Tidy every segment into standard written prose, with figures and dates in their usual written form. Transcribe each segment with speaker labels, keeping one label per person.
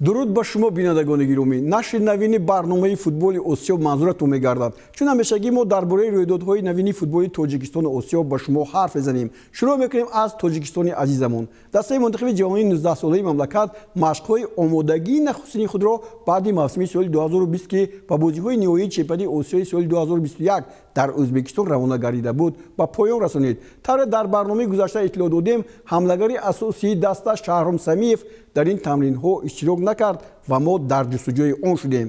Speaker 1: дуруд ба шумо бинандагони гиромӣ. Нашри навини барномаи футболи Осиё манзуратон мегардад. Чун ҳамешагӣ мо дар бораи рӯйдодҳои навини футболи Тоҷикистону Осиё ба шумо ҳарф мезанем. Шуруъ мекунем аз Тоҷикистони азизамон. Дастаи мунтахаби ҷавонии 19 солаи мамлакат машқҳои омодагии нахустини худро баъди мавсими соли 2020 ки ба бозиҳои ниҳоии чемпионати Осиёи соли 2021 дар Ӯзбекистон равона гардида буд ба поён расонид. Тавре дар барномаи гузашта иттилоъ додем, ҳамлагари асосии даста Шаҳром Самиев дар ин тамринҳо иштирок накард ва мо дар ҷустуҷӯи он шудем.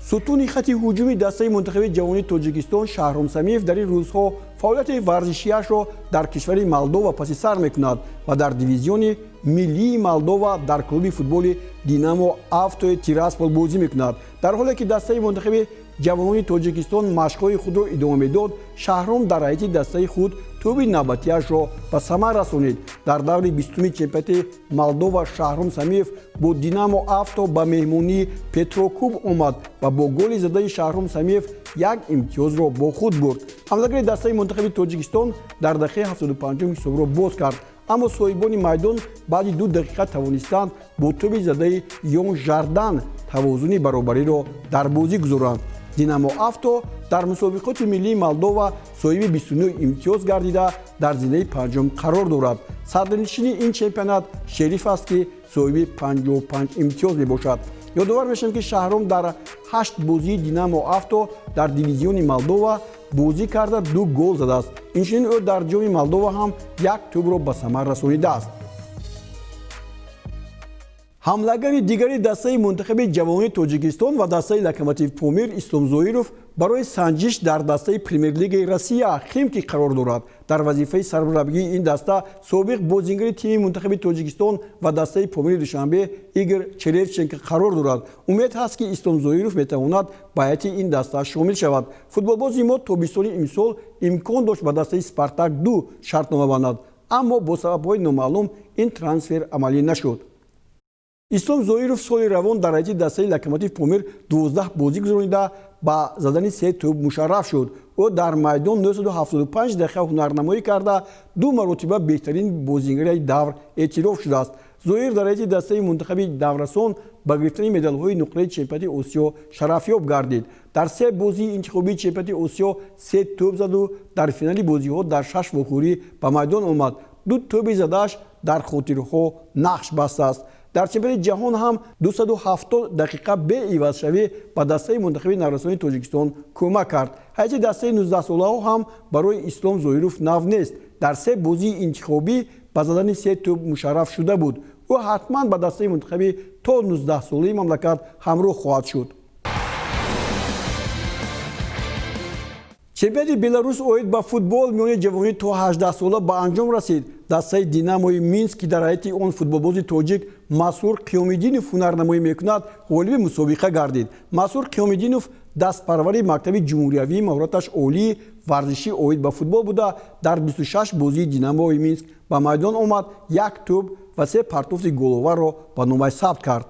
Speaker 1: сутуни хати ҳуҷуми дастаи мунтахаби ҷавонии Тоҷикистон Шаҳром Самиев дар ин рӯзҳо фаъолияти варзишиашро дар кишвари Молдова паси сар мекунад ва дар дивизиони миллии Молдова дар клуби футболи Динамо Автои Тирасполь бозӣ мекунад. Дар ҳоле ки дастаи мунтахаби ҷавонони Тоҷикистон машқҳои худро идома медод, Шаҳром дар ҳайати дастаи худ туби навбатиашро ба самар расонид. Дар даври 20-уми чемпионати Молдова Шаҳром Самиев бо Динамо Авто ба меҳмонии Петрокуб омад ва бо голи задаи Шаҳром Самиев як имтиёзро бо худ бурд. ҳамлагари дастаи мунтахаби Тоҷикистон дар дақиқаи 75 ҳисобро боз кард, аммо соҳибони майдон баъди 2 дақиқа тавонистанд бо туби задаи Ён Жардан тавозуни баробариро дар бозӣ гузоранд. Динамо Авто дар мусобиқоти миллии Молдова соҳиби 29 имтиёз гардида дар зинаи панҷум қарор дорад. Садрнишини ин чемпионат Шериф аст ки соҳиби 55 имтиёз мебошад. ёдовар мешавем ки Шаҳром дар 8 бозии Динамо Авто дар дивизиони Молдова бозӣ карда 2 гол задааст. Инчунин ӯ дар ҷоми Молдова ҳам як тӯбро ба самар расонидааст. ҳамлагари дигари дастаи мунтахаби ҷавонии Тоҷикистон ва дастаи Локомотив Помир Ислом Зоиров барои санҷиш дар дастаи Премер-лигаи Россия Химки қарор дорад. Дар вазифаи сарбарабигии ин даста собиқ бозингари тими мунтахаби Тоҷикистон ва дастаи Помири Душанбе Игор Черевченко қарор дорад. умед ҳаст ки Ислом Зоиров метавонад ба ҳайати ин даста шомил шавад. Футболбози мо тобистони имсол имкон дошт ба дастаи Спартак 2 шартнома бандад, аммо бо сабабҳои номаълум ин трансфер амалӣ нашуд. Ислом Зоиров соли равон дар ҳайати дастаи Локомотив Помир 12 бозӣ гузаронида ба задани 3 тӯб мушарраф шуд. ӯ дар майдон 975 дақиқа ҳунарнамоӣ карда 2 маротиба беҳтарин бозингари давр эътироф шудааст. Зоир дар ҳайати дастаи мунтахаби даврасон ба гирифтани медалҳои нуқраи чемпионати Осиё шарафёб гардид. Дар 3 бозии интихобии чемпионати Осиё 3 тӯб заду дар финали бозиҳо дар 6 вохӯрӣ ба майдон омад. 2 тӯби задааш дар хотирҳо нақш бастааст. дар чемпионати ҷаҳон ҳам 270 дақиқа беивазшавӣ ба дастаи мунтахаби наврасони Тоҷикистон кӯмак кард. ҳайати дастаи 19-солаҳо ҳам барои Ислом Зоиров нав нест. дар 3 бозии интихобӣ ба задани 3 тӯб мушарраф шуда буд. ӯ ҳатман ба дастаи мунтахаби то 19-солаи мамлакат ҳамроҳ хоҳад шуд. чемпионати Беларус оид ба футбол миёни ҷавонӣ то 18 сола ба анҷом расид. дастаи Динамои Минск ки дар ҳайати он футболбози тоҷик Масур Қиёмиддинов ҳунарнамоӣ мекунад, ғолиби мусобиқа гардид. Масур Қиёмиддинов дастпарвари мактаби ҷумҳуриявии маҳораташ олии варзишӣ оид ба футбол буда дар 26 бозии Динамои Минск ба майдон омад, 1 тӯб ва 3 партофти головарро ба номаш сабт кард.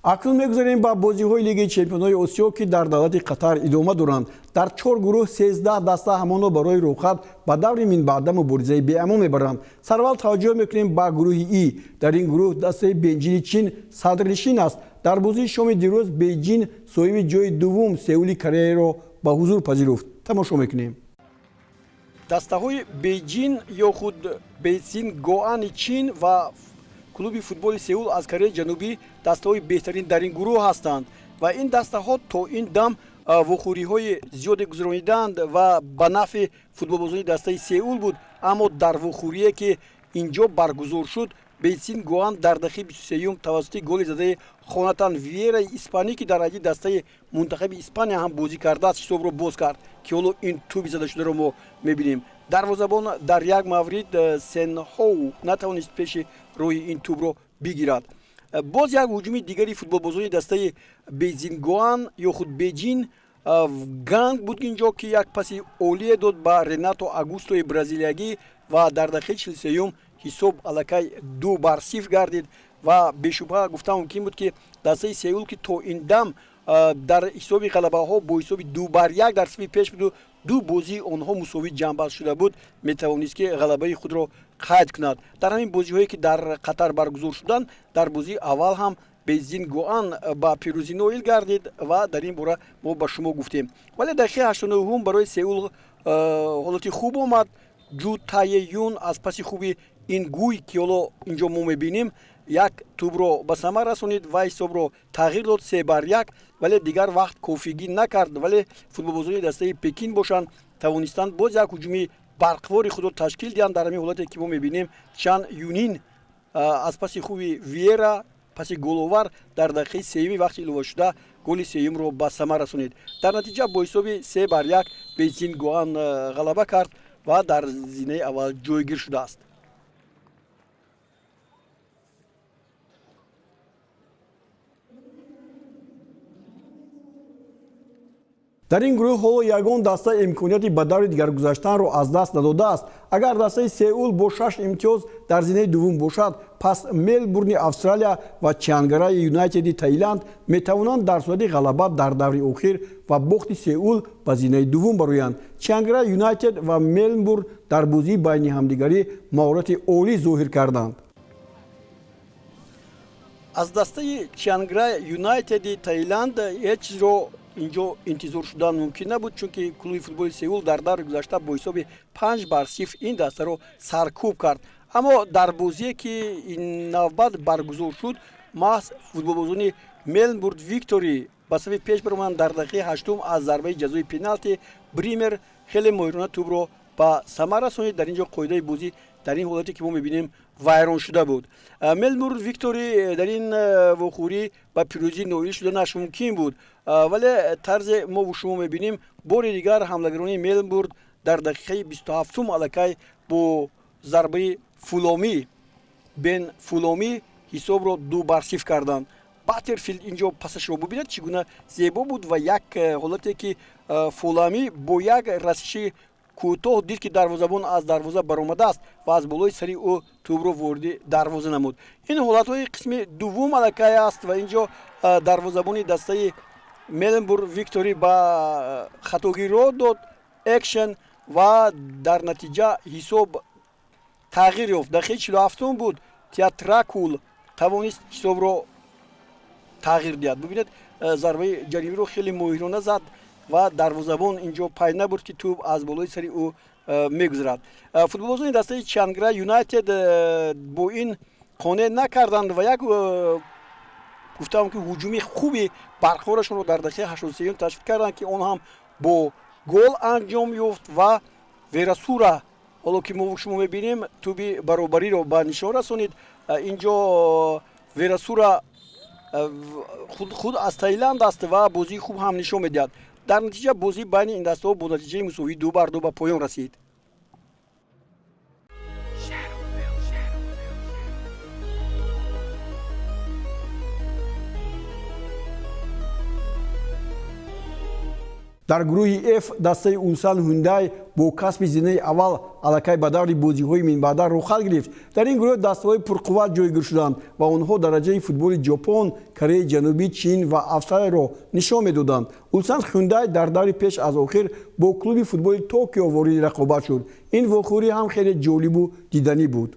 Speaker 1: акнун мегузарем ба бозиҳои Лигаи Чемпионҳои Осиё ки дар давлати Қатар идома доранд. Дар 4 гурӯҳ 13 даста ҳамоно барои рӯйхат ба даври минбаъда муборизаи беамон мебаранд. Сараввал таваҷҷӯҳ мекунем ба гурӯҳи И. Дар ин гурӯҳ дастаи Бейҷини Чин садрнишин аст. дар бозии шоми дирӯз Бейҷин соҳиби ҷои дуввум Сеули Кореяро ба ҳузур пазируфт. Тамошо мекунем. дастаҳои Бейҷин ё худ Бейсин Гоани Чин ва клуби футболи Сеул аз Кореяи Ҷанубӣ дастаҳои беҳтарин дар ин гурӯҳ ҳастанд ва ин дастаҳо то ин дам вохӯриҳои зиёде гузарониданд ва ба нафъи футболбозони дастаи Сеул буд, аммо дар вохӯрие ки инҷо баргузор шуд, Бейсин Гоан дар дақиқаи 23 тавассути голи задаи Хонатан Виераи испанӣ ки дар ҳайати дастаи мунтахаби Испания ҳам бозӣ кардааст ҳисобро боз кард, ки ҳоло ин туби задашударо мо мебинем. дарвозабон дар як маврид Сенҳоу натавонист пеши рӯи ин тӯбро бигирад. боз як ҳуҷуми дигари футболбозони дастаи Бейзингоан ё худ Бейҷин ганг буд инҷо ки як паси олие дод ба Ренато Агустои бразилиягӣ ва дар дақиқаи 43 ҳисоб аллакай 2-0 гардид ва бешубҳа гуфта мумкин буд ки дастаи Сеул ки то ин дам дар ҳисоби ғалабаҳо бо ҳисоби 2-1 дар сифи пеш буду ду бозии онҳо мусовӣ ҷамъбаст шуда буд, метавонист ки ғалабаи худро қайд кунад. Дар ҳамин бозиҳое ки дар Қатар баргузор шуданд, дар бозии аввал ҳам Бездин Гуан ба пирӯзӣ ноил гардид ва дар ин бора мо ба шумо гуфтем. Вале дақиқаи 89 барои Сеул ҳолати хуб омад. Ҷу Таеюн аз паси хуби ин гӯй ки ҳоло инҷо мо мебинем, як тӯбро ба самар расонид ва ҳисобро тағйир дод 3-1. Вале дигар вақт кофигӣ накард. Вале футболбозони дастаи Пекин бошанд, тавонистанд боз як ҳуҷуми барқвори худро ташкил диҳанд. Дар ҳамин ҳолате ки мо мебинем, Чан Юнин аз паси хуби Виера, паси головар дар дақиқаи сеюми вақти иловашуда голи сеюмро ба самар расонид. Дар натиҷа бо ҳисоби 3-1 Бездин Гуан ғалаба кард ва дар зинаи аввал ҷойгир шудааст. дар ин гурӯҳ ҳоло ягон даста имконияти ба даври дигаргузаштанро аз даст надодааст. Агар дастаи Сеул бо 6 имтиёз дар зинаи дуввум бошад, пас Мелбурни Австралия ва Чианграи Юнайтеди Таиланд метавонанд дар сурати ғалаба дар даври охир ва бохти Сеул ба зинаи дуввум бароянд. Чианграй Юнайтед ва Мелбурн дар бозии байни ҳамдигарӣ маҳорати олӣ зоҳир карданд. аз дастаи Чианграй Юнайтеди Таиланд ҳеҷ чизро инҷо интизор шудан мумкин набуд, чунки клуби футболи Сеул дар даври гузашта бо ҳисоби 5-0 ин дастаро саркӯб кард. Аммо дар бозие ки ин навбат баргузор шуд, маҳз футболбозони Мелбурн Виктори ба сафи пеш баромаданд. Дар дақиқаи 8 аз зарбаи ҷазои пеналти Бример хеле моҳирона тӯбро ба самар расонид. Дар инҷо қоидаи бозӣ дар ин ҳолате ки мо мебинем вайрон шуда буд. Мелбурн Виктори дар ин вохӯрӣ ба пирӯзӣ ноил шуданаш мумкин буд. Вале тарзе мо шумо мебинем, бори дигар ҳамлагарони Мелбурн дар дақиқаи 27 аллакай бо зарбаи Фуломи, Бен Фуломи ҳисобро 2-0 карданд. Баттерфилд инҷо пасашро бубинед чӣ гуна зебо буд ва як ҳолате ки Фуломи бо як расиши кӯтоҳ дид ки дарвозабон аз дарвоза баромадааст ва аз болои сари ӯ тӯбро ворди дарвоза намуд. Ин ҳолатҳои қисми дуввум аллакай аст ва инҷо дарвозабони дастаи Мелбурн Виктори ба хатогиро дод экшен ва дар натиҷа ҳисоб тағйир ёфт. Дақиқаи 47 буд. Театракул тавонист ҳисобро тағйир диҳад. Бубинед зарбаи ҷаримиро хеле моҳирона зад ва дарвозабон инҷо пай набурд ки тӯб аз болои сари ӯ мегузарад. Футболбозони дастаи Чианграй Юнайтед бо ин қонеъ накарданд ва як гуфтам ки ҳуҷуми хуби барқворашонро дар дақиқаи 83 ташкил карданд ки он ҳам бо гол анҷом ёфт ва Верасура, ҳоло ки мо шумо мебинем, тӯби баробариро ба нишон расонид. Инҷо Верасура худ аз Таиланд аст ва бозии хуб ҳам нишон медиҳад. дар натиҷа бозӣ байни ин дастаҳо бо натиҷаи мусовӣ 2-2 ба поён расид. дар гурӯҳи F дастаи Улсан Ҳундай бо касби зинаи аввал аллакай ба даври бозиҳои минбаъда рохал гирифт. Дар ин гурӯҳ дастаҳои пурқувват ҷойгир шуданд ва онҳо дараҷаи футболи Ҷопон, Кореяи Ҷанубӣ, Чин ва Австралияро нишон медоданд. Улсан Ҳундай дар даври пеш аз охир бо клуби футболи Токио вориди рақобат шуд. Ин вохӯрӣ ҳам хеле ҷолибу диданӣ буд.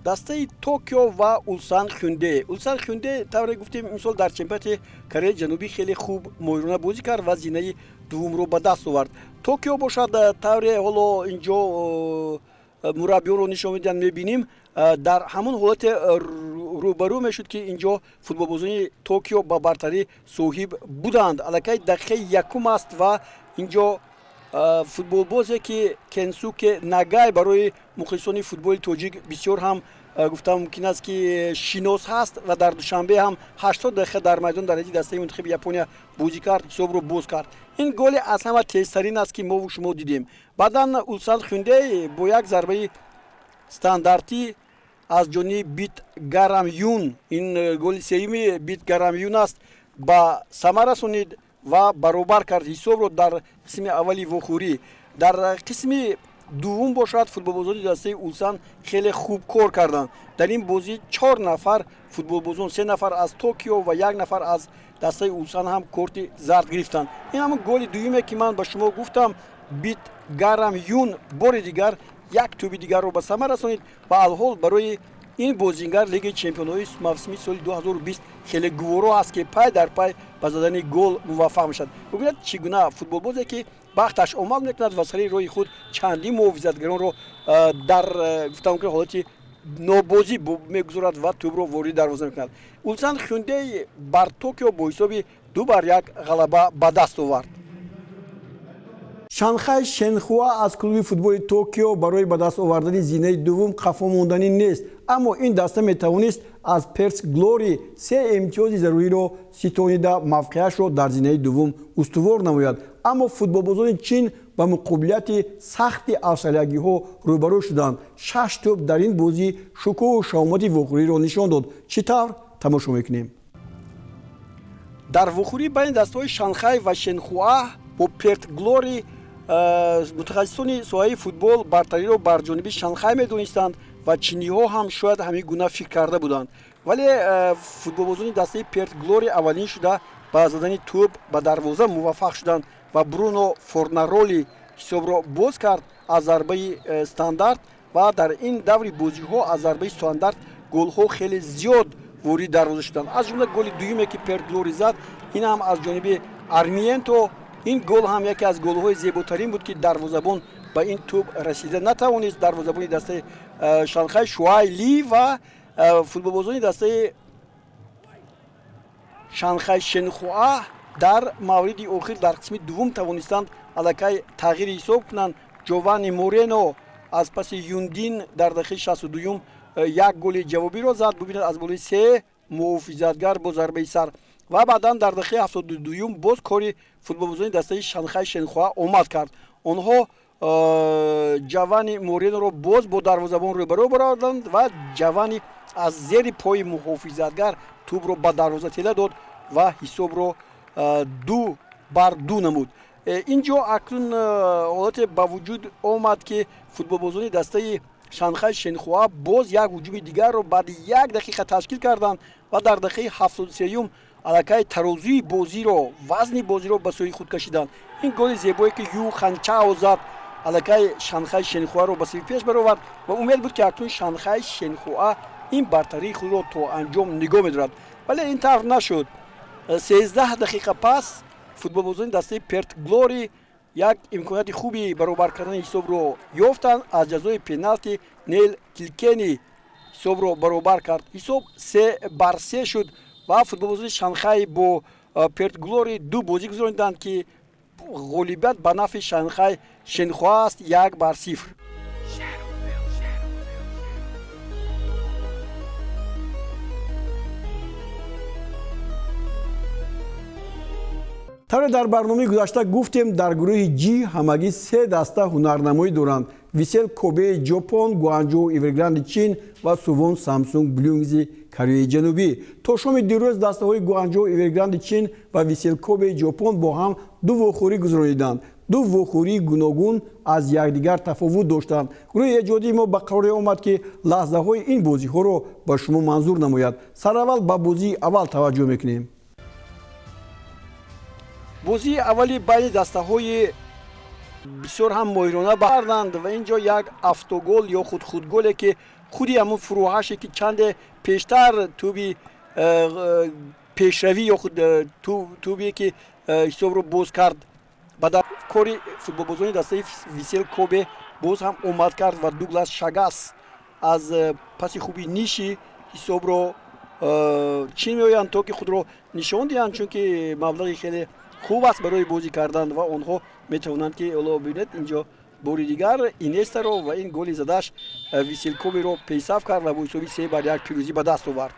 Speaker 1: дастаи Токио ва Улсан Ҳунде. Улсан Ҳунде тавре гуфтем имсол дар чемпионати Кореяи Ҷанубӣ хеле хуб моҳирона бозӣ кард ва зинаи дуввумро ба даст овард. Токио бошад тавре ҳоло инҷо мураббиёнро нишон медиҳанд мебинем, дар ҳамон ҳолате рӯбарӯ мешуд ки инҷо футболбозони Токио ба бартарӣ соҳиб буданд. Аллакай дақиқаи якум аст ва инҷо футболбозе ки Кенсуке Нагай барои мухлисони футболи тоҷик бисёр ҳам гуфтам мумкин аст ки шинос ҳаст ва дар душанбе ҳам 80 дақиқа дар майдон дар ҳади дастаи мунтахиби Япония бозӣ кард, ҳисобро боз кард. Ин голи аз ҳама тезтарин аст ки мо шумо дидем. Баъдан Улсан Ҳунде бо як зарбаи стандартӣ аз ҷониби Бит Гарам Юн, ин голи сеюми Бит Гарам Юн аст, ба самар расонид ва баробар кард ҳисобро дар қисми аввали вохӯрӣ. Дар қисми дуввум бошад футболбозони дастаи Улсан хеле хуб кор карданд. Дар ин бозӣ 4 нафар футболбозон, 3 нафар аз Токио ва 1 нафар аз дастаи Улсан ҳам корти зард гирифтанд. Ин ҳамон голи дуюме ки ман ба шумо гуфтам, Бит Гарам Юн бори дигар як туби дигарро ба самар расонид ва алҳол барои ин бозингар лиги чемпионҳои мавсими соли 2020 хеле гуворо аст ки пай дар пай ба задани гол муваффақ мешавад. бубинед чӣ гуна футболбозе ки бахташ омад мекунад ва сари роҳи худ чандин муҳофизатгаронро дар гуфтам ки ҳолати нобозӣ мегузорад ва тӯбро ворид дарвоза мекунад. улсан хюндей бар Токио бо ҳисоби 2-1 ғалаба ба даст овард. Шанхай Шенхуа аз клуби футболи Токио барои ба даст овардани зинаи дуввум қафо монданӣ нест, аммо ин даста метавонист аз Перс Глори 3 имтиёзи заруриро ситонида мавқеашро дар зинаи дуввум устувор намояд. Аммо футболбозони Чин ба муқобилияти сахти австралиягиҳо рӯбарӯ шуданд. 6 тӯб дар ин бозӣ шукӯҳу шаомати вохӯриро нишон дод. Чӣ тавр? Тамошо мекунем. дар вохӯрӣ байни дастаҳои Шанхай ва Шенхуа бо Перт Глори мутахассисони соҳаи футбол бартариро бар ҷониби Шанхай медонистанд ва чиниҳо ҳам шояд ҳамин гуна фикр карда буданд. вале футболбозони дастаи Перт Глори аввалин шуда ба задани тӯб ба дарвоза муваффақ шуданд ва Бруно Форнароли ҳисобро боз кард аз зарбаи стандарт ва дар ин даври бозиҳо аз зарбаи стандарт голҳо хеле зиёд ворид дарвоза шуданд. аз ҷумла голи дуюме ки Перт Глори зад, ин ҳам аз ҷониби Армиенто. ин гол ҳам яке аз голҳои зеботарин буд ки дарвозабон ба ин тӯб расида натавонист. дарвозабони дастаи Шанхай Шуай Ли ва футболбозони дастаи Шанхай Шенхуа дар мавриди охир дар қисми дуввум тавонистанд аллакай тағйири ҳисоб кунанд. Ҷовани Морено аз паси Юндин дар дақиқаи 62 як голи ҷавобиро зад. бубинед аз болои 3 муҳофизатгар бо зарбаи сар ва баъдан дар дақиқаи 72 боз кори футболбозони дастаи Шанхай Шенхуа омад кард. онҳо Ҷавани Мореноро боз бо дарвозабон рӯбарӯ бароварданд ва Ҷавани аз зери пои муҳофизатгар тӯбро ба дарвоза тела дод ва ҳисобро 2-2 намуд. ин ҷо акнун ҳолате ба вуҷуд омад ки футболбозони дастаи Шанхай Шенхуа боз як ҳуҷуми дигарро баъди 1 дақиқа ташкил карданд ва дар дақиқаи 73 аллакай тарозуи бозиро, вазни бозиро ба сӯи худ кашиданд. ин голи зебое ки Ю Ханчао зад аллакай Шанхай Шенхуаро ба сифр пеш баровард ва умед буд ки акнун Шанхай Шенхуа ин бартарии худро то анҷом нигоҳ медорад. вале ин тавр нашуд. 13 дақиқа пас футболбозони дастаи Перт Глори як имконияти хуби баробар кардани ҳисобро ёфтанд. аз ҷазои пеналти Нел Килкени ҳисобро баробар кард. ҳисоб 3-3 шуд ва футболбозони Шанхай бо Перт Глори ду бозӣ гузаронданд ки ғолибият ба нафи Шанхай Шенхуа аст 1-0. тавре дар барномаи гузашта гуфтем дар гурӯҳи ҷи ҳамагӣ 3 даста ҳунарнамоӣ доранд. Висел Кобеи Ҷопон, Гуанчжоу Эвергранди Чин ва Сувон Самсунг Блюнгзи Кореяи Ҷанубӣ. То шоми дирӯз дастаҳои Гуанчжоу Эвергранди Чин ва Висел Кобеи Ҷопон бо ҳам ду вохӯрӣ гузарониданд. ду вохӯрии гуногун аз якдигар тафовут доштанд. гурӯҳи эҷодии мо ба қароре омад ки лаҳзаҳои ин бозиҳоро ба шумо манзур намояд. сараввал ба бозии аввал таваҷҷӯҳ мекунем. бозии аввали байни дастаҳои бисёр ҳам моҳирона барданд ва ин ҷо як автогол ё худголе ки худи ҳамун фурӯҳаше ки чанде пештар тӯби пешравӣ ё худ тӯбе ки ҳисобро боз кард ба дар кори футболбозони дастаи Висел Кобе боз ҳам омад кард ва Дуглас Шагас аз паси хуби ниши ҳисобро чин меоянд то ки худро нишон диҳанд, чунки маблағи хеле хуб аст барои бозӣ кардан ва онҳо метавонанд ки оло бинед инҷо бори дигар Инестаро ва ин голи задаш Висел Коберо пейсаф кард ва бо ҳисоби 3-1 пирӯзӣ ба даст овард.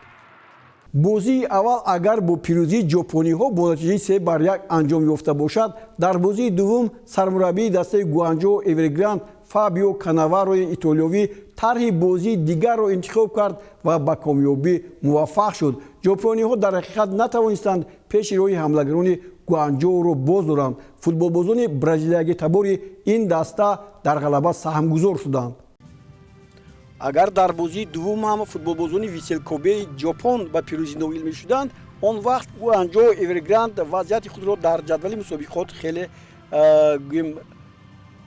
Speaker 1: бозии аввал агар бо пирӯзии ҷопониҳо бо натиҷаи 3-1 анҷом ёфта бошад, дар бозии дуввум сармураббии дастаи Гуанчжоу Эвергранд Фабио Канаварои итолиёвӣ тарҳи бозии дигарро интихоб кард ва ба комёбӣ муваффақ шуд. ҷопониҳо дар ҳақиқат натавонистанд пеши роҳи ҳамлагарони Гуанчжоуро боз доранд. футболбозони бразилиягитабори ин даста дар ғалаба саҳмгузор шуданд. агар дар бозии дуввум ҳам футболбозони Висел Кобеи Ҷопон ба пирӯзӣ ноил мешуданд, он вақт Гуанчжоу Эвергранд вазъияти худро дар ҷадвали мусобиқот хеле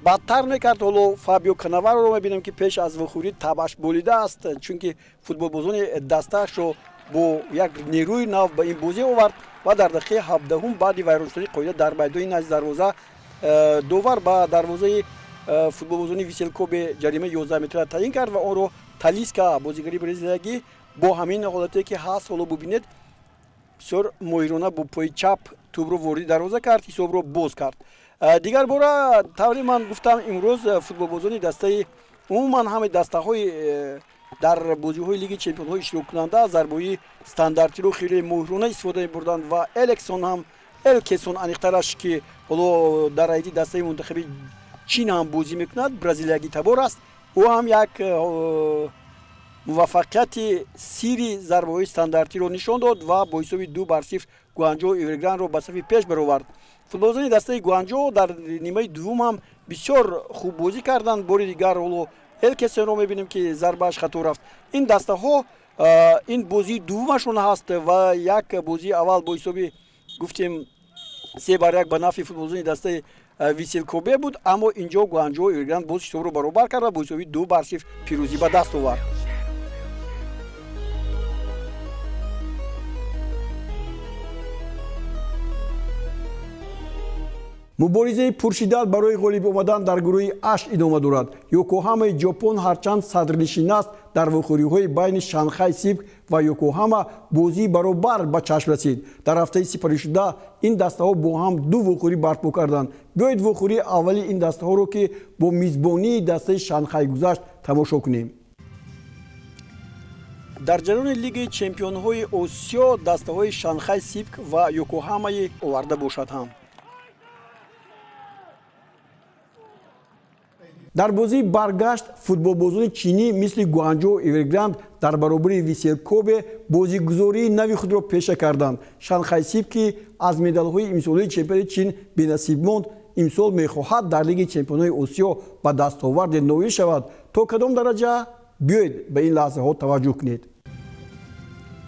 Speaker 1: بدتر میکرد. حالا فابیو کناوارو رو میبینیم که پیش از وخوری تبش بریده است، چون که فوتبال بازون دستش رو با یک نیروی نو به این بازی آورد و در دقیقه 17 بعد ویران شدن قاعده در میدان نزد دروازه دوور با دروازه فوتبال بازون ویسلکو به جریمه 11 متر تعیین کرد و آن رو تالیسکا بازیگری برزیلیایی با همین حالتی که هست حالا ببینید بسیار مویرانه با پای چپ توپ رو وارد دروازه کرد، حساب رو باز کرد. دیگر باره طوری من گفتم امروز فوتبال بازون دسته عموما همه دسته های در بازی های لیگ چمپیون ها اشتراک کننده از ضربه‌های استانداردی رو خیلی مویرانه استفاده بردن و الکسون انیخترش که حالا در ایدی دسته منتخب چین هم بازی میکند، برزیلیایی تبار است، او هم یک موفقیت سیری ضربه های استانداردی رو نشان داد و با حساب 2-0 گوانجو ایورگران رو به صف پیش برآورد. فوتبالبازان دسته گوانجو در نیمه دوم هم بسیار خوب بازی کردند. بار دیگر حالا الکسون رو میبینیم که ضربهش خطا رفت. این دسته ها این بازی دومشون هست و یک بازی اول با حساب گفتیم 3-1 به نفع فوتبالبازان دسته ویسلکوبه بود، اما اینجا گوانجو ایورگران باز حساب رو برابر کرد و با حساب 2-0 پیروزی به دست آورد. مبارزه پرشدت برای غالب آمدن در گروه H ادامه دارد. یوکوهاما ژاپن هرچند صدرنشین است، در وخوری‌های بین شانگهای سیبک و یوکوهاما بازی برابر به چشم رسید. در هفته سپری شده این دسته‌ها با هم دو وخوری برپا کردند. بیایید وخوری اولی این دسته‌ها رو که با میزبانی دسته شانگهای گذشت تماشا کنیم. در جریان لیگ چمپیون‌های آسیا دسته‌های شانگهای سیبک و یوکوهاما آورده باشد هم. در بازی برگشت فوتبالبازان چینی مثل گوانجو ایورگران در برابر ویسلکوبه بازیگزاری نوی خود را پیشه کردند. شانگهای سیبک از مدال‌های امسالی چمپیون چین بی‌نصیب ماند. امسال می‌خواهد در لیگ چمپیون‌های آسیا با دستاورد نوین شود. تا کدام درجه؟ بیایید به این لحظه ها توجه کنید.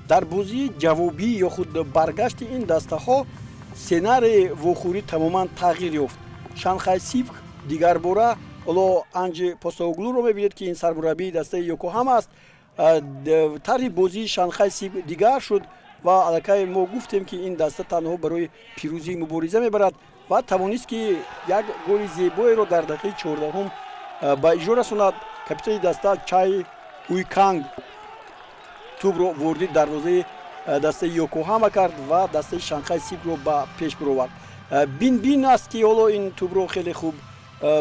Speaker 1: در بازی جوابی یا خود برگشت این دسته ها سناریوی وخوری تماما تغییر یافت. شانگهای سیبک دیگر باره حالا انج پاساوگلو رو میبینید که این سرمربی دسته یوکوهاما است. طرح بازی شانگهای سیبک دیگر شد و الکی ما گفتیم که این دسته تنها برای پیروزی مبارزه میبرد و توانست که یک گل زیبایی رو در دقیقه 14 به اجرا رساند. کاپیتان دسته چای اویکانگ توپ رو وارد دروازه دسته یوکوهاما کرد و دسته شانگهای سیبک رو به پیش برآورد. بین است که حالا این توپ رو خیلی خوب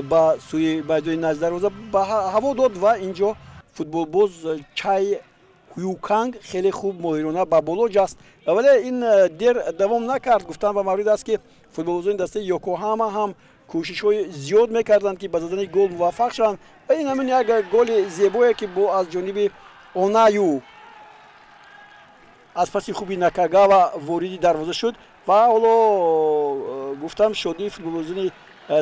Speaker 1: با سوی میدان نزد دروازه به هوا داد و اینجا فوتبالباز چای هیوکانگ خیلی خوب ماهرانه به بالا جست، ولی این دیر دوام نکرد. گفتن به مورد است که فوتبالبازان دسته یوکوهاما هم کوشش‌های زیاد میکردند که به زدن گل موفق شوند و این همین یک گل زیبایی که با از جانب اونایو از پس خوبی ناکاگاوا وارد دروازه شد و حالا گفتم شادی فوتبالبازان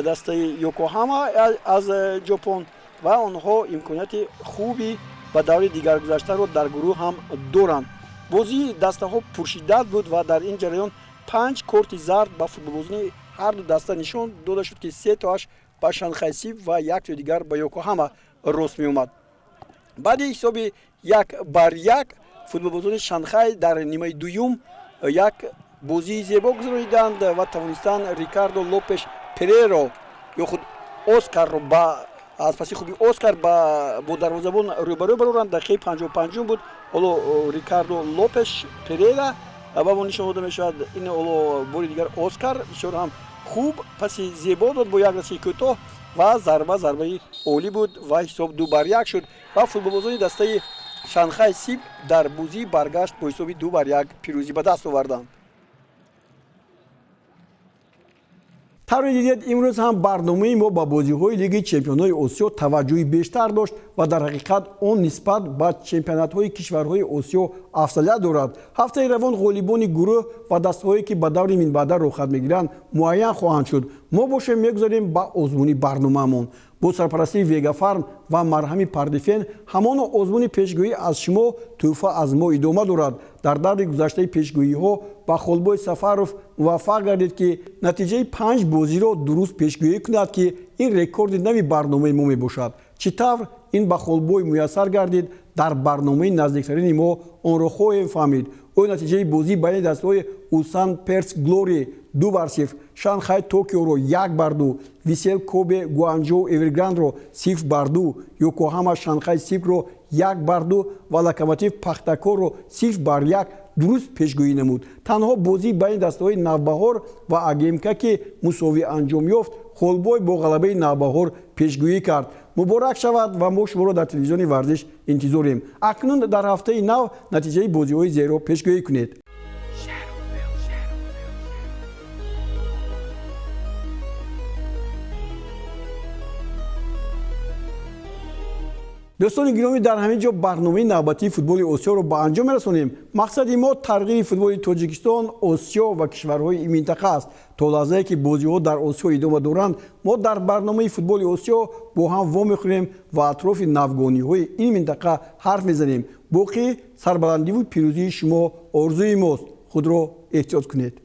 Speaker 1: دسته یوکوهاما از ژاپن و آنها امکانات خوبی و دور دیگر گذشته رو در گروه هم دارند. بازی دسته ها پرشدت بود و در این جریان 5 کارت زرد به فوتبالبازان هر دو دسته نشان داده شد که 3 تاش به شانگهای سیبک و 1 تا دیگر به یوکوهاما راست می اومد. بعد حساب 1-1 فوتبالبازان شانگهای در نیمه دوم یک بازی زیبا گذراندند و توانستند ریکاردو لوپش پریرو یا خود اسکار رو با از پس خوبی اسکار با دروازه‌بان روبرو برآورند. دقیقه 55 بود. حالا ریکاردو لوپش پریرا با نشان داده میشد این حالا بار دیگر اسکار بسیار هم خوب پس زیبا داد با یک رسی کوتاه و ضربه عالی بود و حساب 2-1 شد و فوتبالبازان دسته شانگهای سیبک در بازی برگشت با حساب 2-1 پیروزی به دست آوردند. طوری دیدید امروز هم برنامه ما با بازی‌های لیگ چمپیون‌های آسیا توجهی بیشتر داشت و در حقیقت آن نسبت به چمپیونات‌های کشورهای آسیا افضلیت دارد. هفته روان غالبان گروه و دسته‌هایی که به دور من بعد رخ می‌گیرند معین خواهند شد. мо бошем мегузарем ба озмуни барномаамон. бо сарпарастии вегафарм ва марҳами пардифен ҳамон озмуни пешгӯӣ аз шумо тӯҳфа аз мо идома дорад. дар даври гузаштаи пешгӯиҳо ба холбои Сафаров муваффақ гардид ки натиҷаи 5 бозиро дуруст пешгӯӣ кунад ки ин рекорди нави барномаи мо мебошад. чӣ тавр ин ба холбой муяссар гардид дар барномаи наздиктарини мо онро хоҳем фаҳмид. ӯ натиҷаи бозии байни дастаҳои Улсан Перс Глори 2-0, Шанхай Токиоро 1-2, Висел Кобе Гуанчжоу Эверграндро 0-2, Йокоҳама Шанхай Сипро 1-2 ва Локомотив Пахтакорро 0-1 дуруст пешгӯӣ намуд. танҳо бозии байни дастаҳои Навбаҳор ва АГМК ки мусовӣ анҷом ёфт, холбой бо ғалабаи Навбаҳор пешгӯӣ кард. муборак шавад ва мо шуморо дар телевизиони варзиш интизорем. акнун дар ҳафтаи нав натиҷаи бозиҳои зеро пешгӯӣ кунед. дӯстони гиромӣ, дар ҳамин ҷо барномаи навбатии футболи осиёро ба анҷом мерасонем. мақсади мо тарғиби футболи Тоҷикистон, Осиё ва кишварҳои ин минтақа аст. то лаҳзае ки бозиҳо дар Осиё идома доранд, мо дар барномаи футболи Осиё бо ҳам вомехӯрем ва атрофи навгониҳои ин минтақа ҳарф мезанем. боқӣ сарбаландиву пирӯзии шумо орзуи мост. худро эҳтиёт кунед.